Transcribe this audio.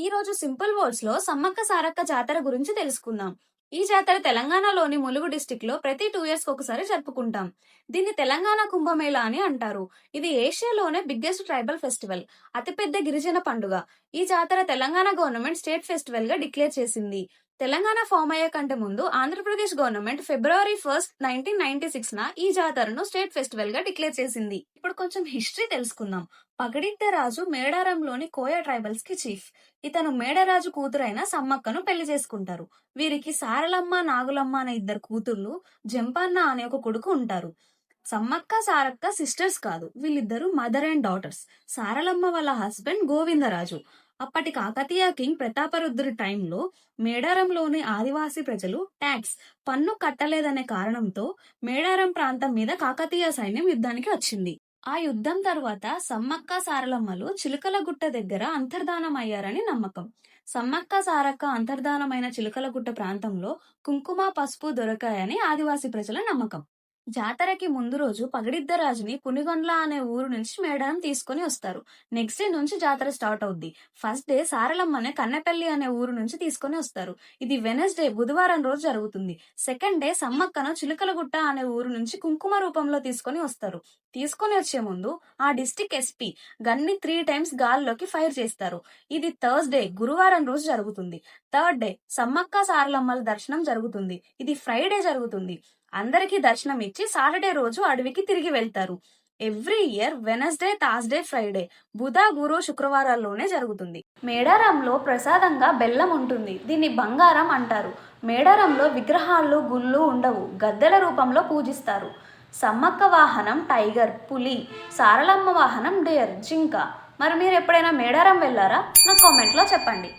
ఈ రోజు simple words లో సమ్మక్క సారక్క జాతర గురించి తెలుసుకుందాం. ఈ జాతర తెలంగాణలోని ములుగు డిస్టిక్ లో ప్రతి 2 years ఒకసారి జరుపుకుంటాం. దీన్ని తెలంగాణ కుంభమేళా అని అంటారు. ఇది ఏషియాలోనే బిగ్గెస్ట్ ట్రైబల్ ఫెస్టివల్, అతిపెద్ద గిరిజన పండుగ. ఈ జాతర తెలంగాణ గవర్నమెంట్ స్టేట్ ఫెస్టివల్ గా డిక్లేర్ చేసింది. తెలంగాణ ఫామ్ అయ్యే కంటే ముందు ఆంధ్రప్రదేశ్ గవర్నమెంట్ February 1st 1996 ఈ జాతరను స్టేట్ ఫెస్టివల్ గా డిక్లేర్ చేసింది. ఇప్పుడు కొంచెం హిస్టరీ తెలుసుకుందాం. పగడిద్ద రాజు మేడారంలోని కోయ ట్రైబల్స్ కి చీఫ్. ఇతను మేడరాజు కూతురైన సమ్మక్కను పెళ్లి చేసుకుంటారు. వీరికి సారలమ్మ, నాగులమ్మ అనే 2 కూతుర్లు, జంపన్న అనే ఒక కొడుకు ఉంటారు. సమ్మక్క సారక్క సిస్టర్స్ కాదు, వీళ్ళిద్దరూ మదర్ అండ్ డాటర్స్. సారలమ్మ వాళ్ళ హస్బెండ్ గోవిందరాజు. అప్పటి కాకతీయ కింగ్ ప్రతాపరుద్రుడి టైంలో మేడారంలోని ఆదివాసీ ప్రజలు ట్యాక్స్ పన్ను కట్టలేదనే కారణంతో మేడారం ప్రాంతం మీద కాకతీయ సైన్యం యుద్ధానికి వచ్చింది. ఆ యుద్ధం తర్వాత సమ్మక్క సారలమ్మలు చిలుకలగుట్ట దగ్గర అంతర్ధానం అయ్యారని నమ్మకం. సమ్మక్క సారక్క అంతర్ధానమైన చిలుకలగుట్ట ప్రాంతంలో కుంకుమ, పసుపు దొరకాయని ఆదివాసీ ప్రజల నమ్మకం. జాతరకి ముందు రోజు పగడిద్దరాజుని పునిగొండ్ల అనే ఊరు నుంచి మేడారం తీసుకుని వస్తారు. నెక్స్ట్ డే నుంచి జాతర స్టార్ట్ అవుద్ది. ఫస్ట్ డే సారలమ్మనే కన్నెపల్లి అనే ఊరు నుంచి తీసుకొని వస్తారు. ఇది వెనస్డే బుధవారం రోజు జరుగుతుంది. సెకండ్ డే సమ్మక్కను చిలుకలగుట్ట అనే ఊరు నుంచి కుంకుమ రూపంలో తీసుకొని వస్తారు. తీసుకొని వచ్చే ముందు ఆ డిస్టిక్ ఎస్పీ గన్ని 3 times గాల్లోకి ఫైర్ చేస్తారు. ఇది థర్స్డే గురువారం రోజు జరుగుతుంది. థర్డ్ డే సమ్మక్క సారలమ్మల దర్శనం జరుగుతుంది. ఇది ఫ్రైడే జరుగుతుంది. అందరికీ దర్శనం ఇచ్చి సాటర్డే రోజు అడవికి తిరిగి వెళ్తారు. Every year Wednesday, Thursday, Friday, బుధ, గురు, శుక్రవారాల్లోనే జరుగుతుంది. మేడారంలో ప్రసాదంగా బెల్లం ఉంటుంది. దీన్ని బంగారం అంటారు. మేడారంలో విగ్రహాలు, గుళ్ళు ఉండవు. గద్దెల రూపంలో పూజిస్తారు. సమ్మక్క వాహనం టైగర్, పులి. సారలమ్మ వాహనం డేర్, జింక. మరి మీరు ఎప్పుడైనా మేడారం వెళ్ళారా? నా కామెంట్లో చెప్పండి.